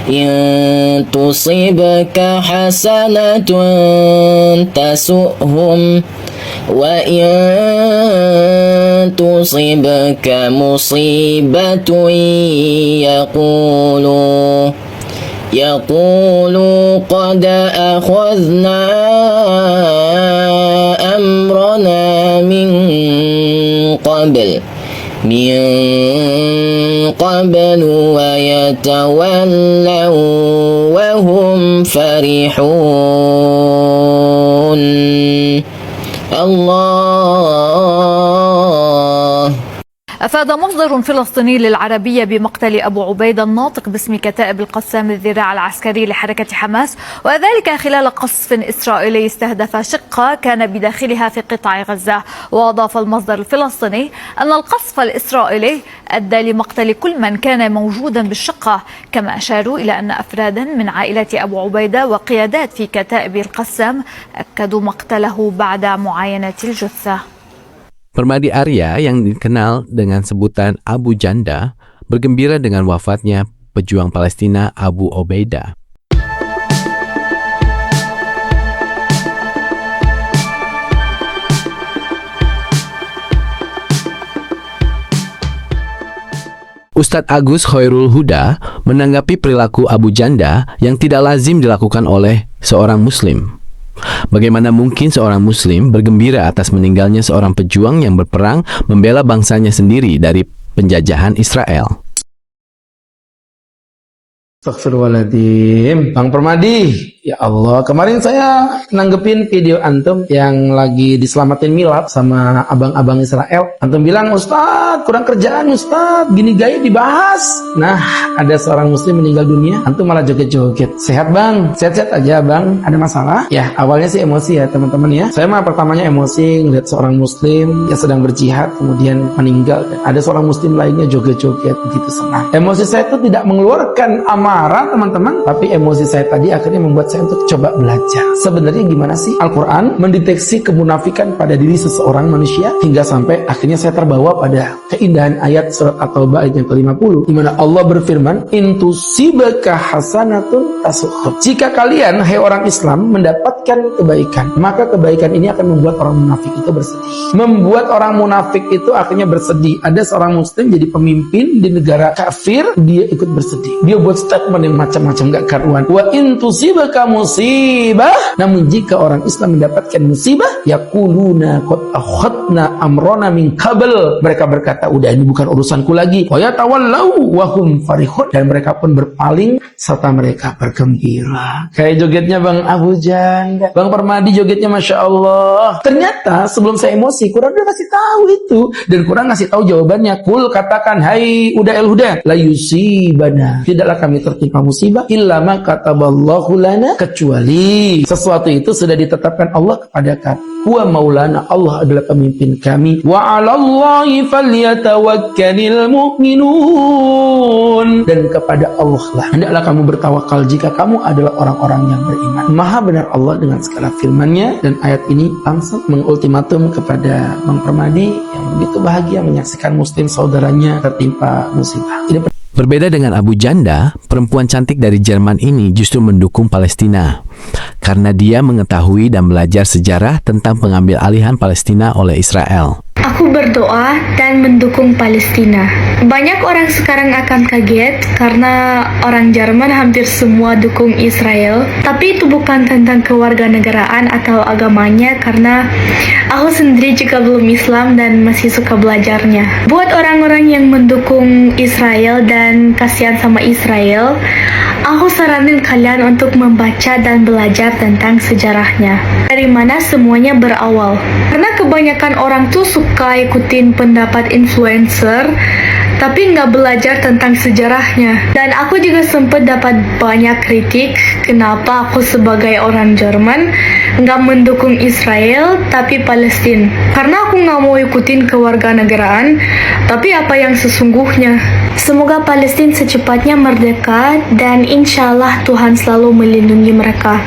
إن تصبك حسنة تسؤهم وإن تصبك مصيبة يقولوا قد أخذنا أمرنا من قبل ويتولوا وهم فرحون الله. أفاد مصدر فلسطيني للعربية بمقتل أبو عبيدة الناطق باسم كتائب القسام الذراع العسكري لحركة حماس، وذلك خلال قصف إسرائيلي استهدف شقة كان بداخلها في قطاع غزة. وأضاف المصدر الفلسطيني أن القصف الإسرائيلي أدى لمقتل كل من كان موجودا بالشقة، كما أشاروا إلى أن أفرادا من عائلة أبو عبيدة وقيادات في كتائب القسام أكدوا مقتله بعد معاينة الجثة. Permadi Arya yang dikenal dengan sebutan Abu Janda bergembira dengan wafatnya pejuang Palestina Abu Obaidah. Ustadz Agus Khairul Huda menanggapi perilaku Abu Janda yang tidak lazim dilakukan oleh seorang muslim. Bagaimana mungkin seorang muslim bergembira atas meninggalnya seorang pejuang yang berperang membela bangsanya sendiri dari penjajahan Israel? Astagfirullahaladzim. Bang Permadi, ya Allah, kemarin saya nanggepin video antum yang lagi diselamatin milad sama abang-abang Israel. Antum bilang, Ustadz, kurang kerjaan Ustadz, gini gaya dibahas. Nah, ada seorang muslim meninggal dunia, antum malah joget-joget. Sehat bang? Sehat-sehat aja bang? Ada masalah? Ya, awalnya sih emosi ya teman-teman ya. Saya mah pertamanya emosi ngeliat seorang muslim yang sedang berjihad, kemudian meninggal. Ada seorang muslim lainnya joget-joget, begitu senang. Emosi saya itu tidak mengeluarkan marah teman-teman, tapi emosi saya tadi akhirnya membuat saya untuk coba belajar. Sebenarnya gimana sih Al-Quran mendeteksi kemunafikan pada diri seseorang manusia, hingga sampai akhirnya saya terbawa pada keindahan ayat surat At-Taubah ayat yang ke-50, di mana Allah berfirman, "In tusibaka hasanatun tasukhum." Jika kalian, hai orang Islam, mendapatkan kebaikan, maka kebaikan ini akan membuat orang munafik itu bersedih. Membuat orang munafik itu akhirnya bersedih. Ada seorang muslim jadi pemimpin di negara kafir, dia ikut bersedih. Dia buat statement yang macam-macam gak karuan. Wa in tusibaka musibah, namun jika orang Islam mendapatkan musibah, yaquluna qad akhadna amrona min qabl, mereka berkata udah ini bukan urusanku lagi. Wa yatawallau wa hum farihun, dan mereka pun berpaling serta mereka bergembira. Kayak jogetnya Bang Abu Janda, Bang Permadi jogetnya Masya Allah. Ternyata sebelum saya emosi, Quran udah kasih tahu itu, dan Quran ngasih tahu jawabannya. Kul, katakan, hai Uda el Huda, la yusibana, tidaklah kami tertimpa musibah illa ma kataballahu lana, kecuali sesuatu itu sudah ditetapkan Allah kepada kami. Wa maulana, Allah adalah pemimpin kami. Wa 'alallahi falyatawakkalul mu'minun, dan kepada Allah lah hendaklah kamu bertawakal jika kamu adalah orang-orang yang beriman. Maha benar Allah dengan segala firman-Nya, dan ayat ini langsung mengultimatum kepada Bang Permadi yang begitu bahagia menyaksikan muslim saudaranya tertimpa musibah. Berbeda dengan Abu Janda, perempuan cantik dari Jerman ini justru mendukung Palestina karena dia mengetahui dan belajar sejarah tentang pengambil alihan Palestina oleh Israel. Aku berdoa dan mendukung Palestina. Banyak orang sekarang akan kaget karena orang Jerman hampir semua dukung Israel. Tapi itu bukan tentang kewarganegaraan atau agamanya, karena aku sendiri juga belum Islam dan masih suka belajarnya. Buat orang-orang yang mendukung Israel dan kasihan sama Israel, aku saranin kalian untuk membaca dan belajar tentang sejarahnya. Dari mana semuanya berawal. Karena kebanyakan orang tuh suka ikutin pendapat influencer, tapi nggak belajar tentang sejarahnya. Dan aku juga sempat dapat banyak kritik kenapa aku sebagai orang Jerman nggak mendukung Israel tapi Palestina. Karena aku nggak mau ikutin kewarganegaraan, tapi apa yang sesungguhnya. Semoga Palestina secepatnya merdeka, dan insya Allah Tuhan selalu melindungi mereka.